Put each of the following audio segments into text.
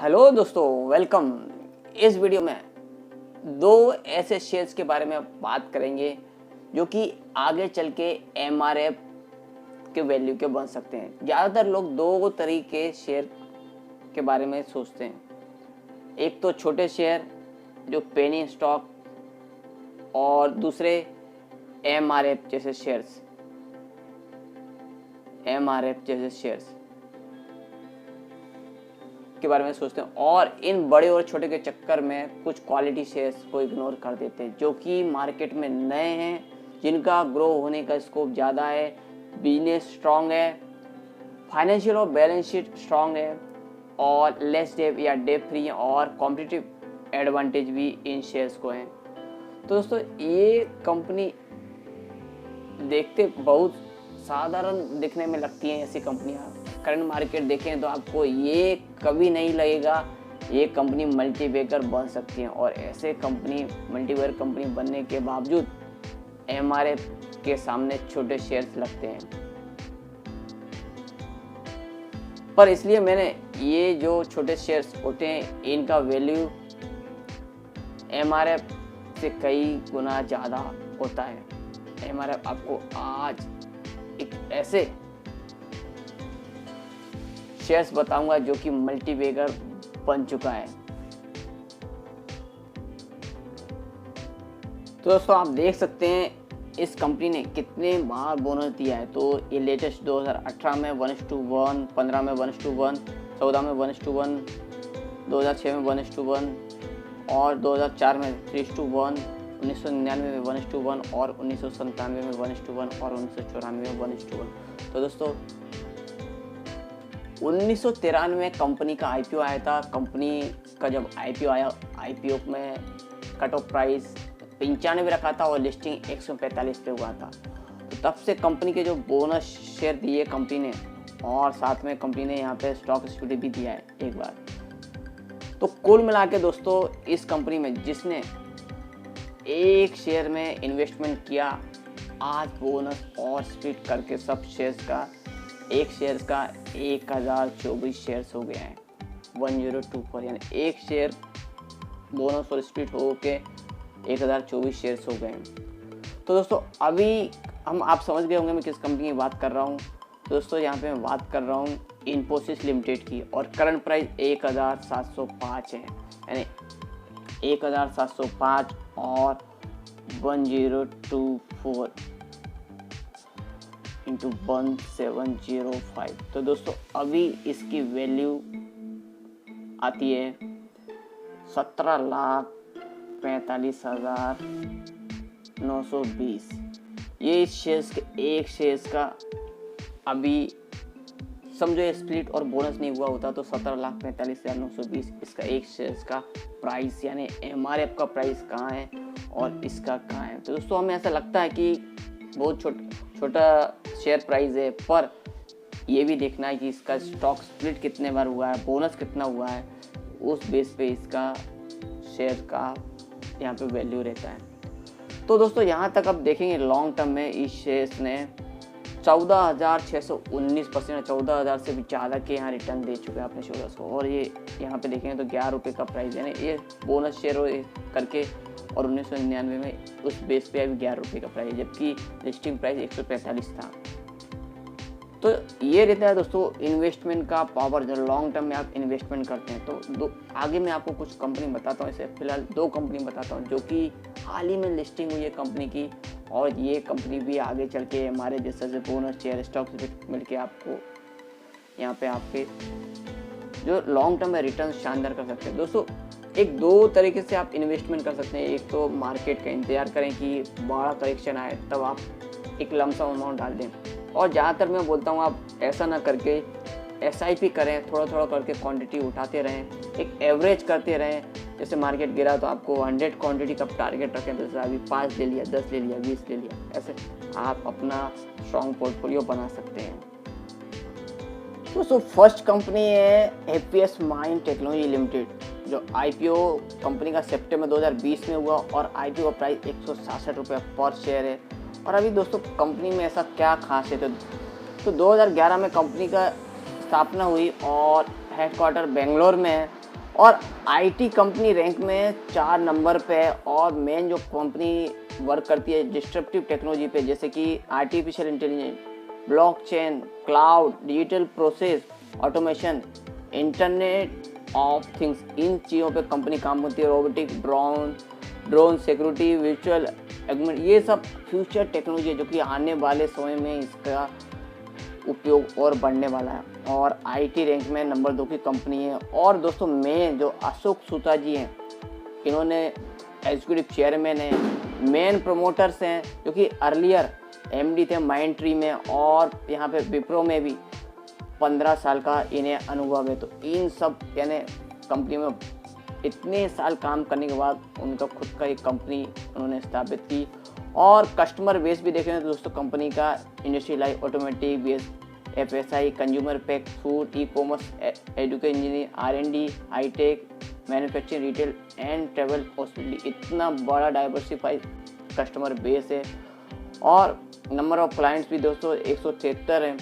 Hello दोस्तों, welcome. इस video में दो ऐसे शेयर्स के बारे में बात करेंगे जो कि आगे चल के एमआरएफ के वैल्यू के बन सकते हैं। ज़्यादातर लोग दो तरीके शेयर के बारे में सोचते हैं। एक तो छोटे शेयर जो पेनी स्टॉक, और दूसरे एमआरएफ जैसे शेयर्स के बारे में सोचते हैं, और इन बड़े और छोटे के चक्कर में कुछ क्वालिटी शेयर्स को इग्नोर कर देते हैं जो कि मार्केट में नए हैं, जिनका ग्रो होने का स्कोप ज़्यादा है, बिजनेस स्ट्रांग है, फाइनेंशियल और बैलेंस शीट स्ट्रांग है, और लेस डेप या डेप फ्री है, और कॉम्पिटिटिव एडवांटेज भी इन शेयर्स को है। तो दोस्तों, ये कंपनी देखते बहुत साधारण दिखने में लगती हैं। ऐसी कंपनियां करंट मार्केट देखें तो आपको ये कभी नहीं लगेगा ये कंपनी मल्टीबैगर बन सकती है, और ऐसे कंपनी मल्टीबैगर कंपनी बनने के बावजूद एमआरएफ के सामने छोटे शेयर्स लगते हैं। पर इसलिए मैंने ये जो छोटे शेयर्स होते हैं इनका वैल्यू एमआरएफ से कई गुना ज़्यादा होता है। एमआरएफ आपको आज एक ऐसे शेयर्स बताऊंगा जो कि मल्टीबैगर बन चुका है। तो दोस्तों, आप देख सकते हैं इस कंपनी ने कितने बार बोनस दिया है। तो ये लेटेस्ट 2018 में 1:1, 15 में 1:1, 14 में 1:1, 2006 में 1:1, और 2004 में 3:1, 1999 में 1:1, और 1997 में 1:1, और 1994 में 1:1। तो दोस्तों, 1993 में कंपनी का आईपीओ आया था। कंपनी का जब आईपीओ आया, आईपीओ में कट ऑफ प्राइस 95 रखा था और लिस्टिंग 145 पे हुआ था। तो तब से कंपनी के जो बोनस शेयर दिए कंपनी ने, और साथ में कंपनी ने यहाँ पे स्टॉक स्प्लिट भी दिया है एक बार। तो कुल मिला के दोस्तों, इस कंपनी में जिसने एक शेयर में इन्वेस्टमेंट किया, आज बोनस और स्प्लिट करके सब शेयर्स का, एक शेयर्स का 1024 शेयर्स हो गया है। 1024, यानी एक शेयर बोनस और स्प्लिट हो के 1024 शेयर्स हो गए हैं। तो दोस्तों, अभी आप समझ गए होंगे मैं किस कंपनी की बात कर रहा हूँ। दोस्तों, यहाँ पे मैं बात कर रहा हूँ इन्फोसिस लिमिटेड की, और करंट प्राइस 1705 है, यानी 1705 और 1024 इंटू 1705। तो दोस्तों, अभी इसकी वैल्यू आती है 17,45,920। ये इस शेयर्स के एक शेयर्स का अभी समझो स्प्लिट और बोनस नहीं हुआ होता तो 17,45,920 इसका एक शेयर्स का प्राइस, यानी एमआरएफ का प्राइस कहाँ है और इसका कहाँ है। तो दोस्तों, हमें ऐसा लगता है कि बहुत छोटा शेयर प्राइस है, पर ये भी देखना है कि इसका स्टॉक स्प्लिट कितने बार हुआ है, बोनस कितना हुआ है, उस बेस पे इसका शेयर का यहाँ पे वैल्यू रहता है। तो दोस्तों, यहाँ तक अब देखेंगे लॉन्ग टर्म में इस शेयर्स ने 14,619%, 14,000 से भी ज़्यादा के यहाँ रिटर्न दे चुके हैं अपने शेयर्स को। और ये यहाँ पे देखेंगे तो 11 रुपये का प्राइस है ना, ये बोनस शेयर करके, और 1999 में उस बेस पे अभी 11 रुपये का प्राइस है, जबकि लिस्टिंग प्राइस 145 था। तो ये रहता है दोस्तों इन्वेस्टमेंट का पावर, जो लॉन्ग टर्म में आप इन्वेस्टमेंट करते हैं। तो आगे मैं आपको कुछ कंपनी बताता हूँ। इसे फिलहाल दो कंपनी बताता हूँ जो कि हाल ही में लिस्टिंग हुई है कंपनी की, और ये कंपनी भी आगे चल के हमारे जैसे बोनस शेयर स्टॉक मिल के आपको यहाँ पे आपके जो लॉन्ग टर्म में रिटर्न शानदार कर सकते हैं। दोस्तों, एक दो तरीके से आप इन्वेस्टमेंट कर सकते हैं। एक तो मार्केट का इंतजार करें कि बड़ा करेक्शन आए, तब आप एक लमसम अमाउंट डाल दें, और ज़्यादातर मैं बोलता हूँ आप ऐसा ना करके एसआईपी करें, थोड़ा थोड़ा करके क्वांटिटी उठाते रहें, एक एवरेज करते रहें। जैसे मार्केट गिरा तो आपको 100 क्वांटिटी का टारगेट रखें, तो जैसे अभी 5 ले लिया, 10 ले लिया, 20 ले लिया, ऐसे आप अपना स्ट्रॉन्ग पोर्टफोलियो बना सकते हैं। दोस्तों, फर्स्ट कंपनी है हैप्पीएस्ट माइंड टेक्नोलॉजी लिमिटेड, जो आईपीओ कंपनी का सितंबर 2020 में हुआ, और आईपीओ का प्राइस 166 रुपये पर शेयर है। और अभी दोस्तों, कंपनी में ऐसा क्या खास है, तो 2011 में कंपनी का स्थापना हुई और हेडक्वार्टर बेंगलोर में है, और आईटी कंपनी रैंक में 4 नंबर पे है। और मेन जो कंपनी वर्क करती है डिस्ट्रप्टिव टेक्नोलॉजी पे, जैसे कि artificial intelligence, blockchain, cloud, digital process automation, internet of things, इन चीज़ों पे कंपनी काम करती है। Robotic, drone security, virtual augment, ये सब फ्यूचर टेक्नोलॉजी है जो कि आने वाले समय में इसका उपयोग और बढ़ने वाला है। और आईटी रैंक में नंबर 2 की कंपनी है। और दोस्तों मेन जो अशोक सूता जी हैं, इन्होंने एग्जीक्यूटिव चेयरमैन हैं, मेन प्रमोटर्स हैं, जो कि अर्लियर एमडी थे माइंडट्री में, और यहाँ पे विप्रो में भी 15 साल का इन्हें अनुभव है। तो इन सब यानी कंपनी में इतने साल काम करने के बाद उनका खुद का एक कंपनी उन्होंने स्थापित की। और कस्टमर बेस भी देखें तो दोस्तों कंपनी का industry like automatic base, FSI, consumer pack, food, E commerce, education, engineering, R and D, hitech, manufacturing, retail and travel, hospitality, इतना बड़ा डाइवर्सिफाइड कस्टमर बेस है। और नंबर ऑफ क्लाइंट्स भी दोस्तों 173 हैं।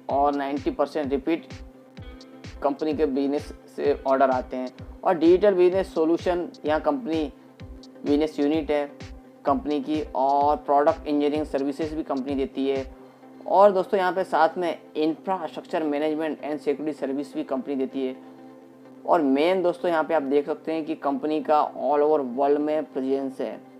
और 90% रिपीट कंपनी के बिजनेस से ऑर्डर आते हैं। और डिजिटल बिजनेस सॉल्यूशन यहाँ कंपनी बिजनेस यूनिट है कंपनी की, और प्रोडक्ट इंजीनियरिंग सर्विसेज भी कंपनी देती है। और दोस्तों यहाँ पे साथ में infrastructure management and security service भी कंपनी देती है। और मेन दोस्तों यहाँ पे आप देख सकते हैं कि कंपनी का ऑल ओवर वर्ल्ड में प्रेजेंस है।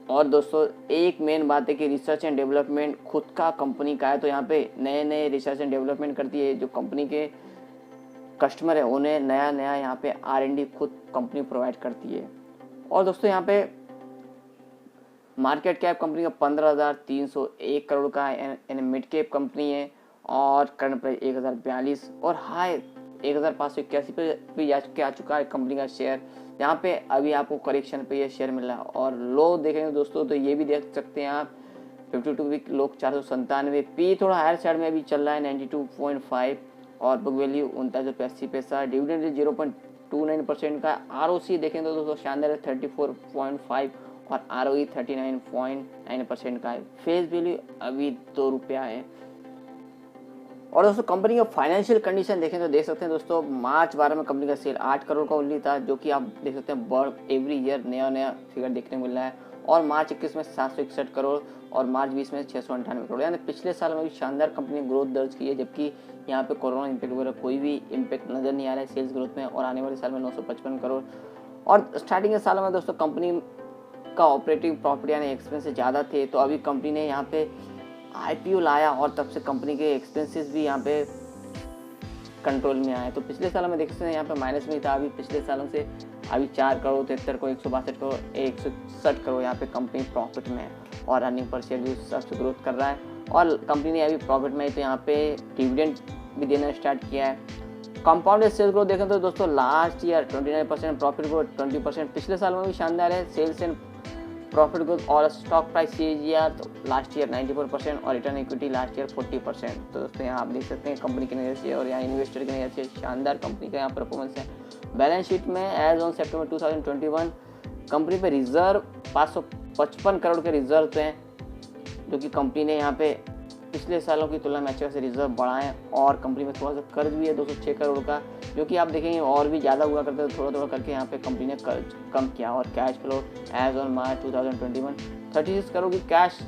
और दोस्तों एक मेन बात है कि रिसर्च एंड डेवलपमेंट खुद का कंपनी का है। तो यहाँ पे नए नए रिसर्च एंड डेवलपमेंट करती है, जो कंपनी के कस्टमर है उन्हें नया नया यहाँ पे आर&डी खुद कंपनी प्रोवाइड करती है। और दोस्तों यहाँ पे मार्केट कैप कंपनी का 15,301 करोड़ का है, मिड कैप कंपनी है। और करंट प्राइस 1042 और हाई 1581 पे भी आ चुका है कंपनी का शेयर। यहाँ पे अभी आपको करेक्शन पे ये शेयर मिल रहा है। और लो देखेंगे दोस्तों तो ये भी देख सकते हैं आप 52 वीक लोग 497, पी थोड़ा हायर साइड में अभी चल रहा है 92.5, और बुक वैल्यू 39.80 पैसा, डिविडेंड 0.29% का। आरओसी देखें तो दोस्तों शानदार है 34.5 और आरओई 39.9% का है। फेस वैल्यू अभी 2 रुपया है। और दोस्तों कंपनी का फाइनेंशियल कंडीशन देखें तो देख सकते हैं दोस्तों मार्च 12 में कंपनी का सेल 8 करोड़ का ओनली था, जो कि आप देख सकते हैं बढ़ एवरी ईयर नया नया फिगर देखने को मिल रहा है। और मार्च 21 में 761 करोड़ और मार्च 20 में 698 करोड़, यानी पिछले साल में भी शानदार कंपनी ने ग्रोथ दर्ज की है। जबकि यहाँ पे कोरोना इम्पैक्ट वगैरह कोई भी इम्पैक्ट नज़र नहीं आ रहा है सेल्स ग्रोथ में। और आने वाले साल में 955 करोड़। और स्टार्टिंग के साल में दोस्तों कंपनी का ऑपरेटिंग प्रॉफिट यानी एक्सपेंसेस ज़्यादा थे, तो अभी कंपनी ने यहाँ पे आईपीओ लाया और तब से कंपनी के एक्सपेंसेस भी यहाँ पे कंट्रोल में आए। तो पिछले साल में देख सकते हैं यहाँ पे माइनस में था, अभी पिछले सालों से अभी 4 करोड़ 73 करोड़ 162 करोड़ 160 करोड़ यहाँ पे कंपनी प्रॉफिट में है। और अर्निंग पर शेयर भी उस हिसाब से ग्रोथ कर रहा है। और कंपनी ने अभी प्रॉफिट में है तो यहाँ पे डिविडेंड भी देना स्टार्ट किया है। कंपाउंडेड सेल्स ग्रोथ देखें तो दोस्तों लास्ट ईयर 29%, प्रॉफिट ग्रोथ 20%, पिछले साल में भी शानदार है सेल्स एंड प्रॉफिट ग्रोथ। और स्टॉक प्राइस CAGR तो लास्ट ईयर 94% और रिटर्न इक्विटी लास्ट ईयर 40%। तो दोस्तों यहाँ आप देख सकते हैं कंपनी की नज़र से और यहाँ इन्वेस्टर की नज़र से शानदार कंपनी का यहाँ परफॉर्मेंस है। बैलेंस शीट में एज ऑन सितंबर 2021 कंपनी पे रिजर्व 555 करोड़ के रिजर्व हैं, जो कि कंपनी ने यहाँ पे पिछले सालों की तुलना में अच्छे से रिजर्व बढ़ाएं। और कंपनी में थोड़ा सा कर्ज भी है 206 करोड़ का, जो कि आप देखेंगे और भी ज़्यादा हुआ करता है। थोड़ा थोड़ा करके यहाँ पे कंपनी ने कर्ज कम किया। और cash flow as on March 2021 36 crore की कैश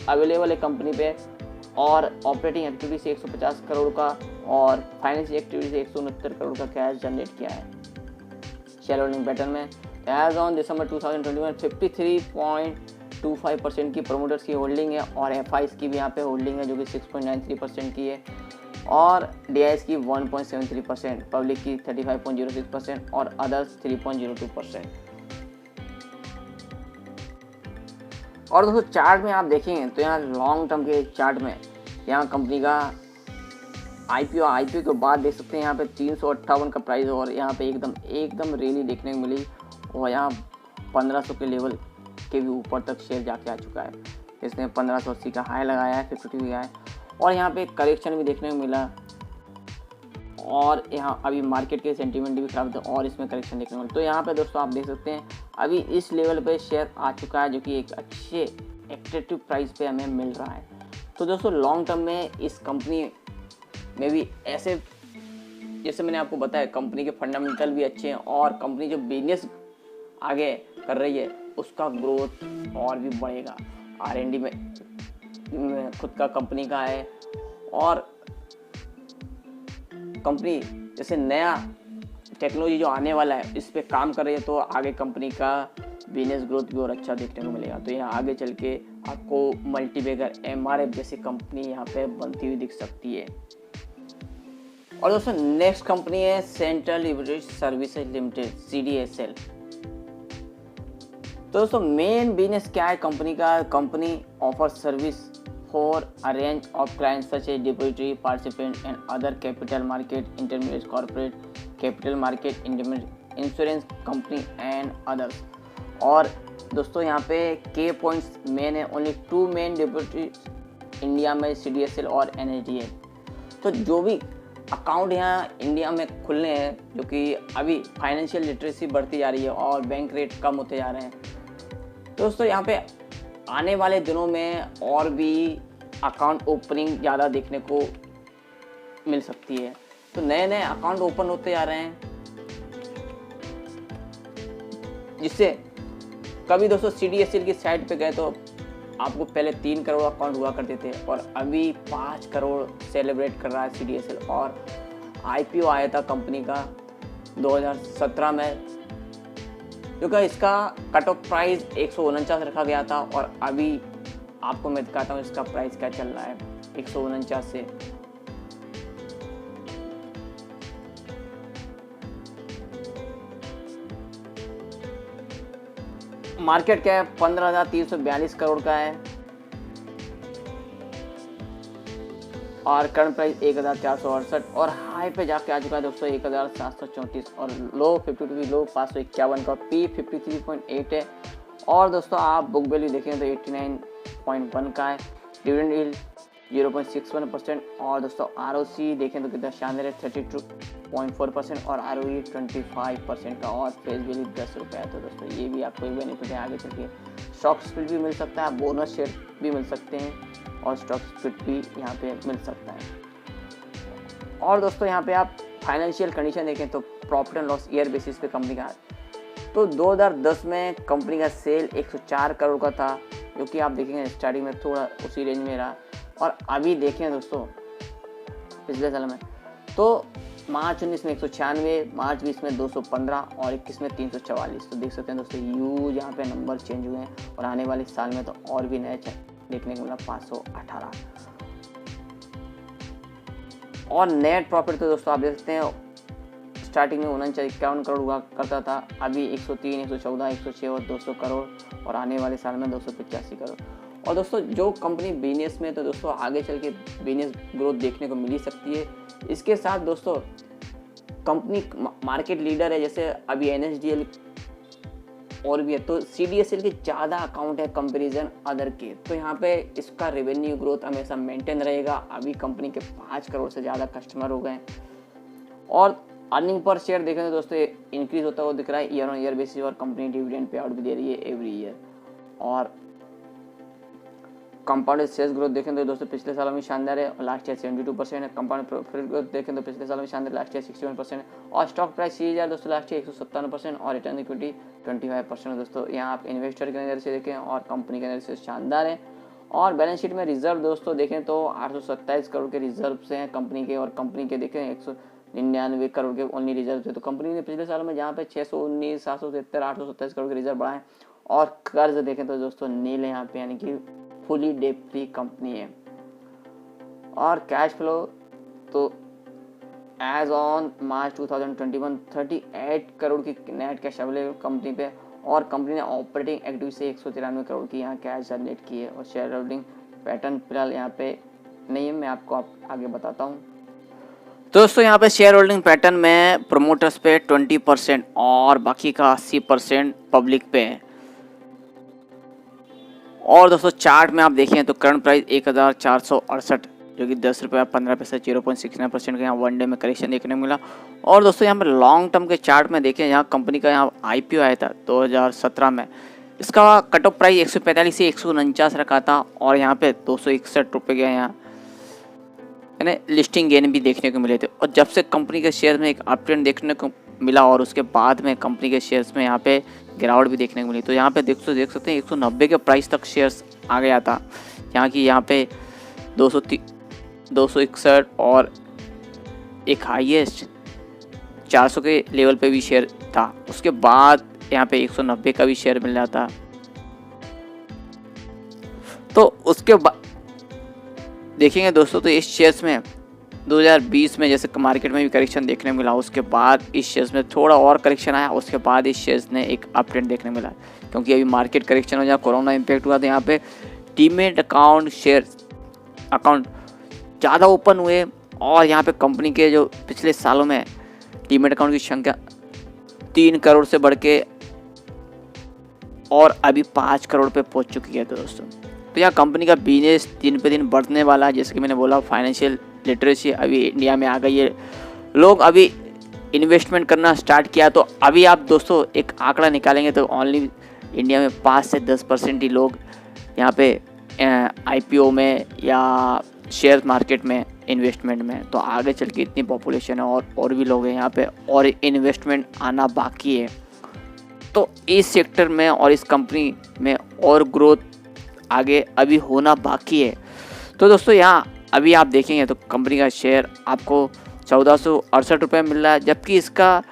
अवेलेबल है कंपनी पे। और ऑपरेटिंग एक्टिविटी से 150 करोड़ का और फाइनेंशियल एक्टिविटी से 169 करोड़ का कैश जनरेट किया है। शेयर होल्डिंग पैटर्न में एज ऑन दिसंबर 2021 53.25% की प्रोमोटर्स की होल्डिंग है। और एफआईस की भी यहाँ पे होल्डिंग है जो कि 6.93% की है। और डीआईएस की 1.73%, पब्लिक की 35.06% और अदर्स 3.02%। और दोस्तों चार्ट में आप देखेंगे तो यहाँ लॉन्ग टर्म के चार्ट में यहाँ कंपनी का आईपीओ के बाद देख सकते हैं यहाँ पे 358 का प्राइस और यहाँ पे एकदम रैली देखने को मिली। और यहाँ 1500 के लेवल के भी ऊपर तक शेयर जाके आ चुका है। इसने 1580 का हाई लगाया है, 52 का है। और यहाँ पे करेक्शन भी देखने को मिला। और यहाँ अभी मार्केट के सेंटीमेंट भी खराब थे और इसमें करेक्शन देखने को मिला। तो यहाँ पे दोस्तों आप देख सकते हैं अभी इस लेवल पे शेयर आ चुका है, जो कि एक अच्छे एट्रैक्टिव प्राइस पे हमें मिल रहा है। तो दोस्तों लॉन्ग टर्म में इस कंपनी में भी ऐसे, जैसे मैंने आपको बताया, कंपनी के फंडामेंटल भी अच्छे हैं और कंपनी जो बिजनेस आगे कर रही है उसका ग्रोथ और भी बढ़ेगा। R&D में खुद का कंपनी का है और कंपनी जैसे नया टेक्नोलॉजी जो आने वाला है इस पे काम कर रही है, तो आगे कंपनी का बिजनेस ग्रोथ भी और अच्छा देखने को मिलेगा। तो यहाँ आगे चल के आपको मल्टीबैगर MRF जैसी कंपनी यहाँ पे बनती हुई दिख सकती है। और दोस्तों नेक्स्ट कंपनी है सेंट्रल लिबरेटरी सर्विसेज लिमिटेड, CDSL। तो दोस्तों मेन बिजनेस क्या है कंपनी का? Company offer service for a range of clients such as depository participant and other capital market intermediaries, corporate capital market intermediate, insurance company and others। और दोस्तों यहाँ पे के पॉइंट्स मेन है, ओनली 2 मेन डिपोजिटरी इंडिया में, CDSL और NSDL। तो जो भी अकाउंट यहाँ इंडिया में खुलने हैं, जो कि अभी फाइनेंशियल लिटरेसी बढ़ती जा रही है और बैंक रेट कम होते जा रहे हैं, तो दोस्तों यहाँ पे आने वाले दिनों में और भी अकाउंट ओपनिंग ज़्यादा देखने को मिल सकती है। तो नए नए अकाउंट ओपन होते जा रहे हैं, जिससे कभी दोस्तों CDSL की साइट पे गए तो आपको पहले 3 करोड़ अकाउंट हुआ करते थे और अभी 5 करोड़ सेलिब्रेट कर रहा है CDSL। और IPO आया था कंपनी का 2017 में, क्योंकि इसका कट ऑफ प्राइस 149 रखा गया था और अभी आपको मैं दिखाता हूँ इसका प्राइस क्या चल रहा है 149 से। मार्केट क्या है 15,342 करोड़ का है और करंट प्राइस 1,468 और हाई पे जाके आ चुका है दोस्तों 1,734 और लो 52 लो 551 का, P 53.8 है। और दोस्तों आप बुक वैल्यू देखें तो 89.1 का है, डिविडेंड यील्ड 0.61% और दोस्तों ROC देखें तो कितना शानदार है 32.4% और ROE 25% का और फेस वैल्यू 10 रुपये है। तो दोस्तों ये भी आपको एक बेनिफिट है आगे चल के। स्टॉक स्प्लिट भी मिल सकता है, बोनस शेयर भी मिल सकते हैं और स्टॉक स्प्लिट भी यहाँ पे मिल सकता है। और दोस्तों यहाँ पे आप फाइनेंशियल कंडीशन देखें तो profit and loss year basis पे कंपनी का, तो 2010 में कंपनी का सेल 104 करोड़ का था, जो कि आप देखेंगे स्टार्टिंग में थोड़ा उसी रेंज में रहा। और अभी देखें दोस्तों पिछले साल में तो मार्च 19 में 196, मार्च 20 में 215 और 21 में 344। तो देख सकते हैं दोस्तों यूज यहाँ पे नंबर चेंज हुए हैं और आने वाले साल में तो और भी नए देखने को मिला 518। और नेट प्रॉफिट तो दोस्तों आप देख सकते हैं स्टार्टिंग में 51 करोड़ हुआ करता था, अभी 103, 114, 106 और 200 करोड़ और आने वाले साल में 285 करोड़। और दोस्तों जो कंपनी बिजनेस में, तो दोस्तों आगे चल के बिजनेस ग्रोथ देखने को मिल ही सकती है। इसके साथ दोस्तों कंपनी मार्केट लीडर है, जैसे अभी NSDL और भी है, तो CDSL के ज़्यादा अकाउंट है कंपैरिजन अदर के, तो यहाँ पे इसका रेवेन्यू ग्रोथ हमेशा मेंटेन रहेगा। अभी कंपनी के 5 करोड़ से ज़्यादा कस्टमर हो गए और अर्निंग पर शेयर देखें तो दोस्तों इंक्रीज होता हुआ दिख रहा है ईयर ऑन ईयर बेसिस और कंपनी डिविडेंड पे आउट भी दे रही है एवरी ईयर। और कंपाउंडेड सेल्स ग्रोथ देखें तो दोस्तों पिछले सालों में शानदार है और लास्ट ईयर 72% है। कंपाउंड प्रॉफिट ग्रोथ देखें तो पिछले सालों में शानदार, लास्ट ईयर 61% है। और स्टॉक प्राइस CAGR दोस्तों लास्ट ईयर 157% और रिटर्न इक्विटी 25% दोस्तों। यहाँ आप इन्वेस्टर के नज़र से देखें और कंपनी के नज़र से शानदार है। और बैलेंस शीट में रिजर्व दोस्तों देखें तो 827 करोड़ के रिजर्व से हैं कंपनी के, और कंपनी के देखें 199 करोड़ के ओनली रिजर्व थे। तो कंपनी ने पिछले साल में जहाँ पे 619, 773, 827 करोड़ के रिजर्व बढ़ाए। और कर्ज देखें तो दोस्तों नील है यहाँ पे, यानी कि फुली डेट फ्री कंपनी है। और कैश फ्लो तो एज ऑन मार्च 2021 38 करोड़ की नेट कैश अवेलेबल कंपनी पे, और कंपनी ने ऑपरेटिंग एक्टिविटी से 193 करोड़ की यहाँ कैश जनरेट की है। और शेयर होल्डिंग पैटर्न फिलहाल यहाँ पे नहीं है, मैं आपको आगे बताता हूँ। तो दोस्तों यहाँ पे शेयर होल्डिंग पैटर्न में प्रोमोटर्स पे 20% और बाकी का 80% पब्लिक पे है। और दोस्तों चार्ट में आप देखें तो करंट प्राइस 1468, जो कि 10 रुपये 15 पैसे 0.69% का यहाँ वन डे में करेक्शन देखने को मिला। और दोस्तों यहाँ पर लॉन्ग टर्म के चार्ट में देखें, यहाँ कंपनी का यहाँ IPO आया था 2017 में, इसका कट ऑफ प्राइस 145 से 149 रखा था और यहाँ पे 261 रुपये गया यहाँ यानी लिस्टिंग गेन भी देखने को मिले थे। और जब से कंपनी के शेयर में एक अप ट्रेंड देखने को मिला और उसके बाद में कंपनी के शेयर्स में यहाँ पे गिरावट भी देखने को मिली, तो यहाँ पे देख सकते हैं 190 के प्राइस तक शेयर्स आ गया था। यहाँ पे 261 और एक हाईएस्ट 400 के लेवल पे भी शेयर था। उसके बाद यहाँ पे 190 का भी शेयर मिल रहा था। तो उसके बाद देखेंगे दोस्तों, तो इस शेयर्स में 2020 में जैसे मार्केट में भी करेक्शन देखने मिला, उसके बाद इस शेयर्स में थोड़ा और करेक्शन आया, उसके बाद इस शेयर्स ने एक अप ट्रेंड देखने मिला। क्योंकि अभी मार्केट करेक्शन हो, जहाँ कोरोना इम्पैक्ट हुआ, तो यहाँ पे डीमेट अकाउंट ज़्यादा ओपन हुए और यहाँ पे कंपनी के जो पिछले सालों में डीमेट अकाउंट की संख्या 3 करोड़ से बढ़ के और अभी 5 करोड़ पे पहुँच चुकी है दोस्तों। तो यहाँ कंपनी का बिजनेस दिन पे दिन बढ़ने वाला है। जैसे कि मैंने बोला, फाइनेंशियल लिटरेसी अभी इंडिया में आ गई है, लोग अभी इन्वेस्टमेंट करना स्टार्ट किया। तो अभी आप दोस्तों एक आंकड़ा निकालेंगे तो ओनली इंडिया में 5 से 10% ही लोग यहाँ पे IPO में या शेयर मार्केट में इन्वेस्टमेंट में, तो आगे चल के इतनी पॉपुलेशन है और भी लोग हैं यहाँ पे और इन्वेस्टमेंट आना बाकी है। तो इस सेक्टर में और इस कंपनी में और ग्रोथ आगे अभी होना बाकी है। तो दोस्तों यहाँ अभी आप देखेंगे तो कंपनी का शेयर आपको 1468 रुपये मिल रहा है, जबकि इसका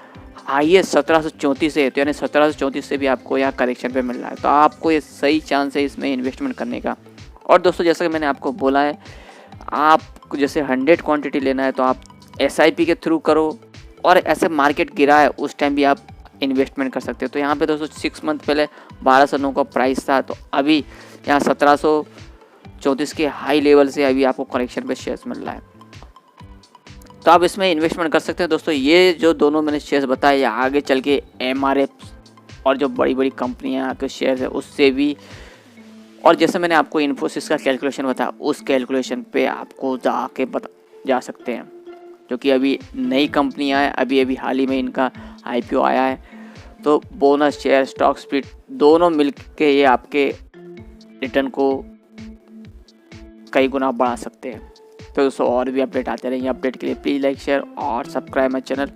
हाईएस्ट 1734 है। तो यानी 1734 से भी आपको यहाँ करेक्शन पे मिल रहा है। तो आपको ये सही चांस है इसमें इन्वेस्टमेंट करने का। और दोस्तों जैसा कि मैंने आपको बोला है, आपको जैसे 100 क्वांटिटी लेना है तो आप SIP के थ्रू करो, और ऐसे मार्केट गिरा है उस टाइम भी आप इन्वेस्टमेंट कर सकते हो। तो यहाँ पे दोस्तों 6 मंथ पहले 1209 का प्राइस था, तो अभी यहाँ 1734 के हाई लेवल से अभी आपको करेक्शन पे शेयर्स मिल रहा है। तो आप इसमें इन्वेस्टमेंट कर सकते हैं दोस्तों। ये जो दोनों मैंने शेयर्स बताए, या आगे चल के MRF और जो बड़ी बड़ी कंपनियाँ के शेयर्स है उससे भी, और जैसे मैंने आपको इन्फोसिस का कैलकुलेशन बताया, उस कैलकुलेशन पे आपको जाके जा सकते हैं, क्योंकि अभी नई कंपनियाँ हैं, अभी हाल ही में इनका IPO आया है। तो बोनस शेयर, स्टॉक स्प्लिट दोनों मिल के ये आपके रिटर्न को कई गुना बढ़ा सकते हैं। तो दोस्तों और भी अपडेट आते रहेंगे। अपडेट के लिए प्लीज़ लाइक, शेयर और सब्सक्राइब माय चैनल।